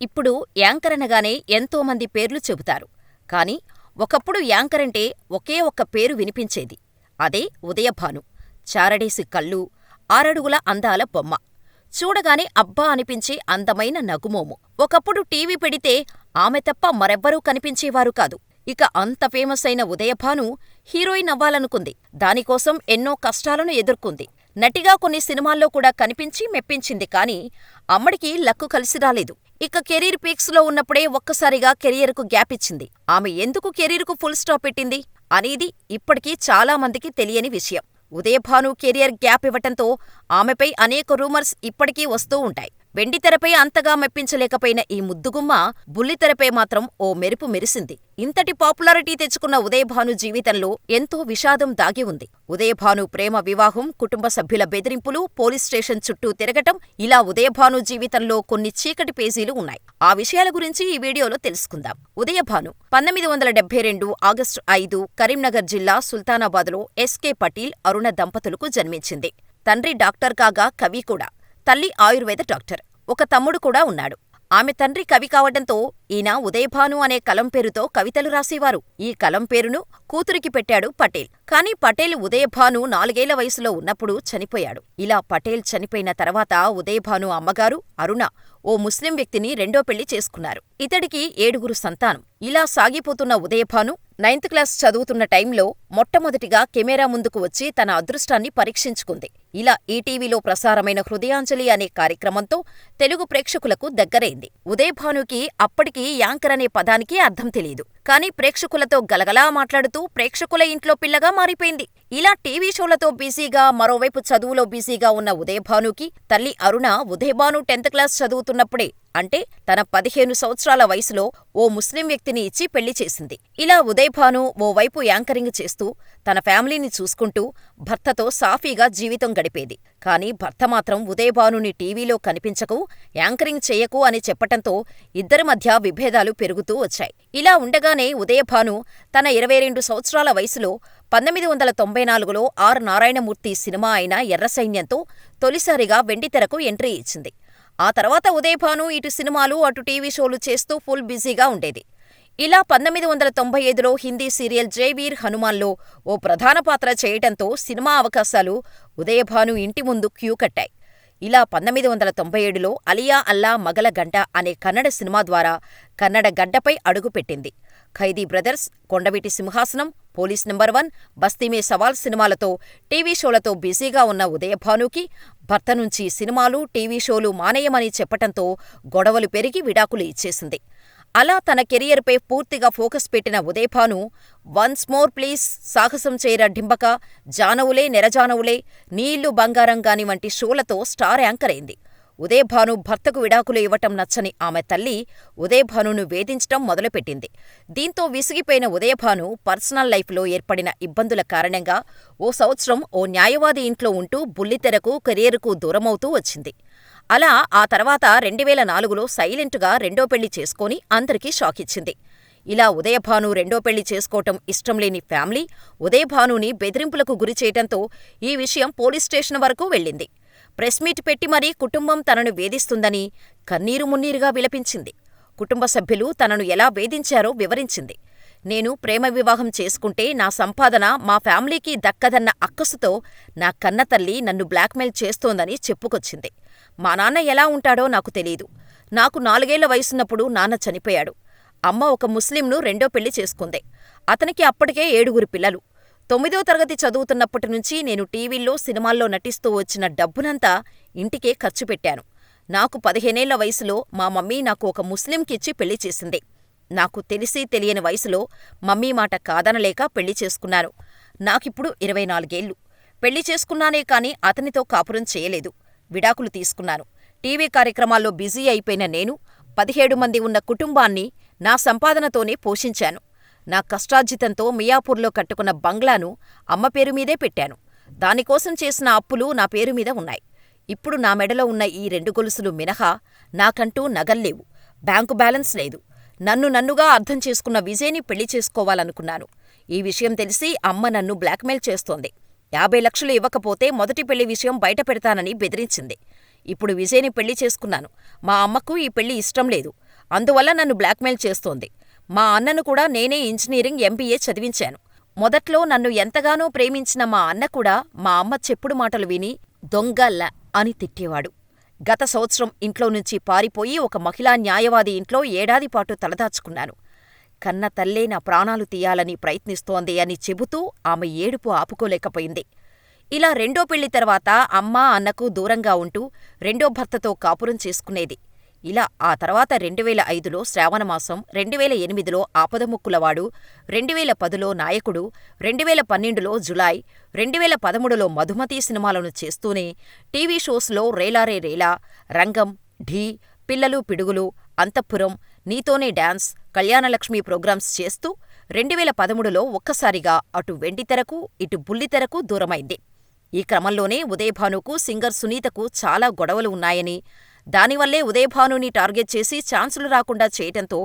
ఇప్పుడు యాంకర్ అనగానే ఎంతోమంది పేర్లు చెబుతారు. కాని ఒకప్పుడు యాంకర్ అంటే ఒకే ఒక్క పేరు వినిపించేది. అదే ఉదయభాను. చారడేసి కళ్ళు, ఆరడుగుల అందాల బొమ్మ. చూడగానే అబ్బా అనిపించే అందమైన నగుమోము. ఒకప్పుడు టీవీ పెడితే ఆమె తప్ప మరెవ్వరూ కనిపించేవారు కాదు. ఇక అంత ఫేమస్ అయిన ఉదయభాను హీరోయిన్ అవ్వాలనుకుంది. దానికోసం ఎన్నో కష్టాలను ఎదుర్కొంది. నటిగా కొన్ని సినిమాల్లో కూడా కనిపించి మెప్పించింది. కాని అమ్మడికి లక్కు కలిసిరాలేదు. ఇక కెరీర్ పీక్స్లో ఉన్నప్పుడే ఒక్కసారిగా కెరియర్కు గ్యాపిచ్చింది. ఆమె ఎందుకు కెరీర్కు ఫుల్ స్టాప్ పెట్టింది అనేది ఇప్పటికీ చాలామందికి తెలియని విషయం. ఉదయభాను కెరియర్ గ్యాప్ ఇవ్వటంతో ఆమెపై అనేక రూమర్స్ ఇప్పటికీ వస్తూ ఉంటాయి. వెండితెరపై అంతగా మెప్పించలేకపోయిన ఈ ముద్దుగుమ్మ బుల్లితెరపై మాత్రం ఓ మెరుపు మెరిసింది. ఇంతటి పాపులారిటీ తెచ్చుకున్న ఉదయభాను జీవితంలో ఎంతో విషాదం దాగి ఉంది. ఉదయభాను ప్రేమ వివాహం, కుటుంబ సభ్యుల బెదిరింపులు, పోలీస్ స్టేషన్ చుట్టూ తిరగటం, ఇలా ఉదయభాను జీవితంలో కొన్ని చీకటి పేజీలు ఉన్నాయి. ఆ విషయాల గురించి ఈ వీడియోలో తెలుసుకుందాం. ఉదయభాను 1972 ఆగస్టు 5 కరీంనగర్ జిల్లా సుల్తానాబాద్లో ఎస్కే పటేల్, అరుణ దంపతులకు జన్మించింది. తండ్రి డాక్టర్ కాగా కవి కూడా. తల్లి ఆయుర్వేద డాక్టర్. ఒక తమ్ముడు కూడా ఉన్నాడు. ఆమె తండ్రి కవి కావటంతో ఈయన ఉదయభాను అనే కలం పేరుతో కవితలు రాసేవారు. ఈ కలం పేరును కూతురికి పెట్టాడు పటేల్. కాని పటేల్ ఉదయభాను 4 ఏళ్ల వయసులో ఉన్నప్పుడు చనిపోయాడు. ఇలా పటేల్ చనిపోయిన తర్వాత ఉదయభాను అమ్మగారు అరుణ ఓ ముస్లిం వ్యక్తిని రెండో పెళ్లి చేసుకున్నారు. ఇతడికి 7గురు సంతానం. ఇలా సాగిపోతున్న ఉదయభాను 9th క్లాస్ చదువుతున్న టైంలో మొట్టమొదటిగా కెమెరా ముందుకు వచ్చి తన అదృష్టాన్ని పరీక్షించుకుంది. ఇలా ఈటీవీలో ప్రసారమైన హృదయాంజలి అనే కార్యక్రమంతో తెలుగు ప్రేక్షకులకు దగ్గరైంది. ఉదయభానుకి అప్పటికి యాంకర్ అనే పదానికి అర్థం తెలియదు. కాని ప్రేక్షకులతో గలగలా మాట్లాడుతూ ప్రేక్షకుల ఇంట్లో పిల్లగా మారిపోయింది. ఇలా టీవీ షోలతో బిజీగా, మరోవైపు చదువులో బిజీగా ఉన్న ఉదయభానుకి తల్లి అరుణ ఉదయభాను 10th క్లాస్ చదువుతున్నప్పుడే, అంటే తన 15 సంవత్సరాల వయసులో ఓ ముస్లిం వ్యక్తిని ఇచ్చి పెళ్లి చేసింది. ఇలా ఉదయభాను ఓవైపు యాంకరింగ్ చేస్తూ తన ఫ్యామిలీని చూసుకుంటూ భర్తతో సాఫీగా జీవితం గడిపేది. కాని భర్త మాత్రం ఉదయభానుని టీవీలో కనిపించకు, యాంకరింగ్ చెయ్యకు అని చెప్పటంతో ఇద్దరి మధ్య విభేదాలు పెరుగుతూ వచ్చాయి. ఇలా ఉండగానే ఉదయభాను తన 22 సంవత్సరాల వయసులో 1994లో ఆర్ నారాయణమూర్తి సినిమా అయిన ఎర్రసైన్యంతో తొలిసారిగా వెండితెరకు ఎంట్రీ ఇచ్చింది. ఆ తర్వాత ఉదయభాను ఇటు సినిమాలు, అటు టీవీ షోలు చేస్తూ ఫుల్ బిజీగా ఉండేది. ఇలా 1995లో హిందీ సీరియల్ జైవీర్ హనుమాన్లో ఓ ప్రధాన పాత్ర చేయటంతో సినిమా అవకాశాలు ఉదయభాను ఇంటి ముందు క్యూ కట్టాయి. ఇలా 1997లో అలియా అల్లా మగల గంట అనే కన్నడ సినిమా ద్వారా కన్నడ గడ్డపై అడుగుపెట్టింది. ఖైదీ బ్రదర్స్, కొండవీటి సింహాసనం, పోలీస్ నంబర్ 1, బస్తీమే సవాల్ సినిమాలతో టీవీ షోలతో బిజీగా ఉన్న ఉదయభానుకి భర్త నుంచి సినిమాలు, టీవీ షోలు మానేయమని చెప్పటంతో గొడవలు పెరిగి విడాకులు ఇచ్చేసింది. అలా తన కెరియర్పై పూర్తిగా ఫోకస్ పెట్టిన ఉదయభాను వన్స్ మోర్ ప్లీజ్, సాహసం చేయరా డింబక, జానవులే నెరజానవులే, నీ ఇల్లు బంగారంగాని వంటి షోలతో స్టార్ యాంకర్ అయింది. ఉదయభాను భర్తకు విడాకులు ఇవ్వటం నచ్చని ఆమె తల్లి ఉదయభానును వేధించటం మొదలుపెట్టింది. దీంతో విసిగిపోయిన ఉదయభాను పర్సనల్ లైఫ్లో ఏర్పడిన ఇబ్బందుల కారణంగా ఓ సంవత్సరం ఓ న్యాయవాది ఇంట్లో ఉంటూ బుల్లితెరకు, కెరియర్కు దూరమవుతూ వచ్చింది. అలా ఆ తర్వాత 2004లో సైలెంటుగా రెండో పెళ్లి చేసుకొని అందరికీ షాకిచ్చింది. ఇలా ఉదయభాను రెండో పెళ్లి చేసుకోవటం ఇష్టంలేని ఫ్యామిలీ ఉదయభానుని బెదిరింపులకు గురిచేయటంతో ఈ విషయం పోలీస్ స్టేషన్ వరకు వెళ్ళింది. ప్రెస్ మీట్ పెట్టి మరీ కుటుంబం తనను వేధిస్తుందని కన్నీరు మున్నీరుగా విలపించింది. కుటుంబ సభ్యులు తనను ఎలా వేధించారో వివరించింది. నేను ప్రేమ వివాహం చేసుకుంటే నా సంపాదన మా ఫ్యామిలీకి దక్కదన్న అక్కసుతో నా కన్నతల్లి నన్ను బ్లాక్మెయిల్ చేస్తోందని చెప్పుకొచ్చింది. మా నాన్న ఎలా ఉంటాడో నాకు తెలీదు. నాకు 4 ఏళ్ల వయసున్నప్పుడు నాన్న చనిపోయాడు. అమ్మ ఒక ముస్లింను రెండో పెళ్లి చేసుకుంది. అతనికి అప్పటికే 7గురు పిల్లలు. 9వ తరగతి చదువుతున్నప్పటి నుంచి నేను టీవీల్లో, సినిమాల్లో నటిస్తూ వచ్చిన డబ్బునంతా ఇంటికే ఖర్చు పెట్టాను. నాకు 15 ఏళ్ల వయసులో మా మమ్మీ నాకు ఒక ముస్లింకిచ్చి పెళ్లి చేసింది. నాకు తెలిసి తెలియని వయసులో మమ్మీ మాట కాదనలేక పెళ్లి చేసుకున్నాను. నాకిప్పుడు 24 ఏళ్లు. పెళ్లి చేసుకున్నానే కాని అతనితో కాపురం చేయలేదు. విడాకులు తీసుకున్నాను. టీవీ కార్యక్రమాల్లో బిజీ అయిపోయిన నేను 17 మంది ఉన్న కుటుంబాన్ని నా సంపాదనతోనే పోషించాను. నా కష్టార్జితంతో మియాపూర్లో కట్టుకున్న బంగ్లాను అమ్మ పేరుమీదే పెట్టాను. దానికోసం చేసిన అప్పులు నా పేరుమీద ఉన్నాయి. ఇప్పుడు నా మెడలో ఉన్న ఈ 2 గొలుసులు మినహా నాకంటూ నగల్లేవు. బ్యాంకు బ్యాలెన్స్ లేదు. నన్నుగా అర్థం చేసుకున్న విజయ్ని పెళ్లి చేసుకోవాలనుకున్నాను. ఈ విషయం తెలిసి అమ్మ నన్ను బ్లాక్మెయిల్ చేస్తోంది. 50 లక్షలు ఇవ్వకపోతే మొదటి పెళ్లి విషయం బయటపెడతానని బెదిరించింది. ఇప్పుడు విజయ్ని పెళ్లి చేసుకున్నాను. మా అమ్మకు ఈ పెళ్లి ఇష్టం లేదు. అందువల్ల నన్ను బ్లాక్మెయిల్ చేస్తోంది. మా అన్నను కూడా నేనే ఇంజనీరింగ్ ఎంబీఏ చదివించాను. మొదట్లో నన్ను ఎంతగానో ప్రేమించిన మా అన్న కూడా మా అమ్మ చెప్పుడు మాటలు విని దొంగ అని తిట్టేవాడు. గత సంవత్సరం ఇంట్లో నుంచి పారిపోయి ఒక మహిళా న్యాయవాది ఇంట్లో ఏడాదిపాటు తలదాచుకున్నాను. కన్న తల్లే నా ప్రాణాలు తీయాలని ప్రయత్నిస్తోంది అని చెబుతూ ఆమె ఏడుపు ఆపుకోలేకపోయింది. ఇలా రెండో పెళ్లి తర్వాత అమ్మా అన్నకు దూరంగా ఉంటూ రెండో భర్తతో కాపురం చేసుకునేది. ఇలా ఆ తర్వాత 2005లో శ్రావణమాసం, 2008లో ఆపదముక్కులవాడు, 2010లో నాయకుడు, 2012లో జులాయ్, 2013లో మధుమతి సినిమాలను చేస్తూనే టీవీ షోస్లో రేలారే రేలా, రంగం, ఢీ, పిల్లలు పిడుగులు, అంతఃపురం, నీతోనే డాన్స్, కళ్యాణలక్ష్మి ప్రోగ్రామ్స్ చేస్తూ 2013లో ఒక్కసారిగా అటు వెండితెరకు, ఇటు బుల్లితెరకు దూరమైంది. ఈ క్రమంలోనే ఉదయభానుకు సింగర్ సునీతకు చాలా గొడవలు ఉన్నాయని, దానివల్లే ఉదయభానుని టార్గెట్ చేసి ఛాన్సులు రాకుండా చేయటంతో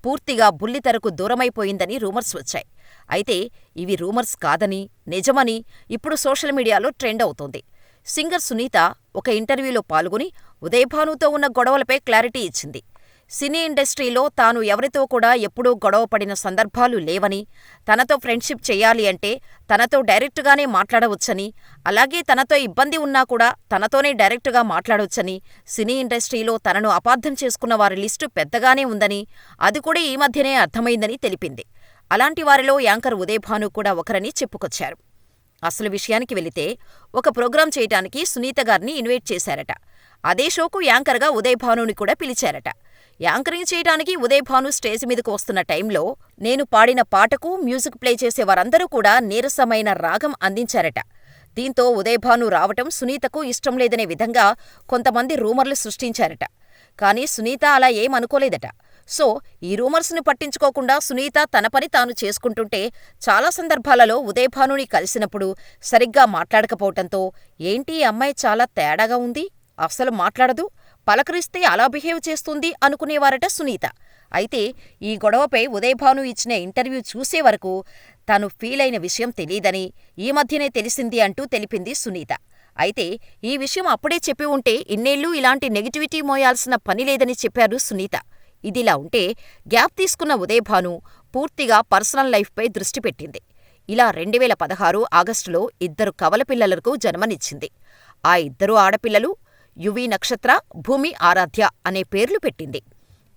పూర్తిగా బుల్లితెరకు దూరమైపోయిందని రూమర్స్ వచ్చాయి. అయితే ఇవి రూమర్స్ కాదని, నిజమని ఇప్పుడు సోషల్ మీడియాలో ట్రెండ్ అవుతోంది. సింగర్ సునీత ఒక ఇంటర్వ్యూలో పాల్గొని ఉదయభానుతో ఉన్న గొడవలపై క్లారిటీ ఇచ్చింది. సినీ ఇండస్ట్రీలో తాను ఎవరితో కూడా ఎప్పుడూ గొడవపడిన సందర్భాలు లేవని, తనతో ఫ్రెండ్షిప్ చెయ్యాలి అంటే తనతో డైరెక్టుగానే మాట్లాడవచ్చని, అలాగే తనతో ఇబ్బంది ఉన్నా కూడా తనతోనే డైరెక్టుగా మాట్లాడొచ్చని, సినీ ఇండస్ట్రీలో తనను అపార్థం చేసుకున్న వారి లిస్టు పెద్దగానే ఉందని, అది కూడా ఈ మధ్యనే అర్థమైందని తెలిపింది. అలాంటి వారిలో యాంకర్ ఉదయభాను కూడా ఒకరని చెప్పుకొచ్చారు. అసలు విషయానికి వెళితే ఒక ప్రోగ్రాం చేయటానికి సునీత గారిని ఇన్వైట్ చేశారట. అదే షోకు యాంకర్గా ఉదయభానుని కూడా పిలిచారట. యాంకరింగ్ చేయటానికి ఉదయభాను స్టేజ్ మీదకు వస్తున్న టైంలో నేను పాడిన పాటకు మ్యూజిక్ ప్లే చేసే వారందరూ కూడా నీరసమైన రాగం అందించారట. దీంతో ఉదయభాను రావటం సునీతకు ఇష్టం లేదనే విధంగా కొంతమంది రూమర్లు సృష్టించారట. కానీ సునీత అలా ఏమనుకోలేదట. సో, ఈ రూమర్స్ను పట్టించుకోకుండా సునీత తన పని తాను చేసుకుంటుంటే చాలా సందర్భాలలో ఉదయభానుని కలిసినప్పుడు సరిగ్గా మాట్లాడకపోవటంతో ఏంటి ఈ అమ్మాయి చాలా తేడాగా ఉంది, అస్సలు మాట్లాడదు, పలకరిస్తే అలా బిహేవ్ చేస్తుంది అనుకునేవారట సునీత. అయితే ఈ గొడవపై ఉదయభాను ఇచ్చిన ఇంటర్వ్యూ చూసేవరకు తాను ఫీలైన విషయం తెలీదని, ఈ మధ్యనే తెలిసింది అంటూ తెలిపింది సునీత. అయితే ఈ విషయం అప్పుడే చెప్పి ఉంటే ఇన్నేళ్లూ ఇలాంటి నెగిటివిటీ మోయాల్సిన పనిలేదని చెప్పారు సునీత. ఇదిలా ఉంటే గ్యాప్ తీసుకున్న ఉదయభాను పూర్తిగా పర్సనల్ లైఫ్పై దృష్టి పెట్టింది. ఇలా 2016 ఆగస్టులో 2 కవల పిల్లలకు జన్మనిచ్చింది. ఆ 2 ఆడపిల్లలు యువి నక్షత్ర, భూమి ఆరాధ్య అనే పేర్లు పెట్టింది.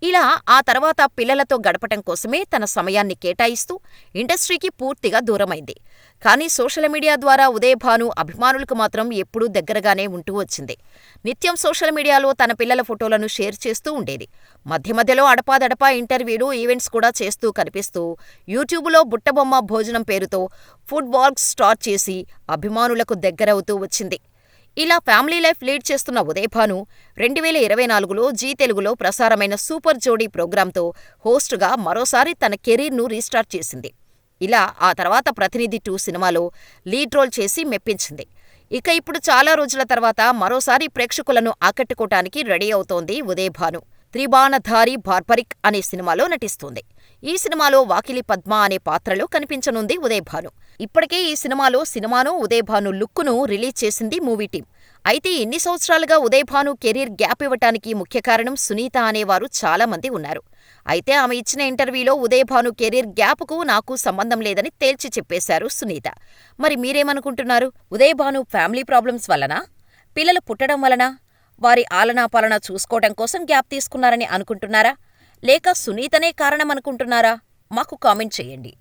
ఇలా ఆ తర్వాత పిల్లలతో గడపటం కోసమే తన సమయాన్ని కేటాయిస్తూ ఇండస్ట్రీకి పూర్తిగా దూరమైంది. కానీ సోషల్ మీడియా ద్వారా ఉదయభాను అభిమానులకు మాత్రం ఎప్పుడూ దగ్గరగానే ఉంటూ వచ్చింది. నిత్యం సోషల్ మీడియాలో తన పిల్లల ఫోటోలను షేర్ చేస్తూ ఉండేది. మధ్య మధ్యలో అడపాదడపా ఇంటర్వ్యూలు, ఈవెంట్స్ కూడా చేస్తూ కనిపిస్తూ యూట్యూబులో బుట్టబొమ్మ భోజనం పేరుతో ఫుడ్ వ్లాగ్స్ స్టార్ట్ చేసి అభిమానులకు దగ్గరవుతూ వచ్చింది. ఇలా ఫ్యామిలీ లైఫ్ లీడ్ చేస్తున్న ఉదయభాను 2024లో జీ తెలుగులో ప్రసారమైన సూపర్ జోడీ ప్రోగ్రాంతో హోస్టుగా మరోసారి తన కెరీర్ను రీస్టార్ట్ చేసింది. ఇలా ఆ తర్వాత ప్రతినిధి 2 సినిమాలో లీడ్ రోల్ చేసి మెప్పించింది. ఇక ఇప్పుడు చాలా రోజుల తర్వాత మరోసారి ప్రేక్షకులను ఆకట్టుకోటానికి రెడీ అవుతోంది ఉదయభాను. త్రిబాణధారి బార్బరిక్ అనే సినిమాలో నటిస్తోంది. ఈ సినిమాలో వాకిలి పద్మ అనే పాత్రలో కనిపించనుంది ఉదయభాను. ఇప్పటికే ఈ సినిమాను ఉదయభాను లుక్కును రిలీజ్ చేసింది మూవీ టీం. అయితే ఇన్ని సంవత్సరాలుగా ఉదయభాను కెరీర్ గ్యాప్ ఇవ్వటానికి ముఖ్య కారణం సునీత అనేవారు చాలామంది ఉన్నారు. అయితే ఆమె ఇచ్చిన ఇంటర్వ్యూలో ఉదయభాను కెరీర్ గ్యాప్కు నాకు సంబంధం లేదని తేల్చి చెప్పేశారు సునీత. మరి మీరేమనుకుంటున్నారు? ఉదయభాను ఫ్యామిలీ ప్రాబ్లమ్స్ వలనా, పిల్లలు పుట్టడం వలనా, వారి ఆలనాపాలన చూసుకోవటం కోసం గ్యాప్ తీసుకున్నారని అనుకుంటున్నారా? లేక సునీతనే కారణమనుకుంటున్నారా? మాకు కామెంట్ చేయండి.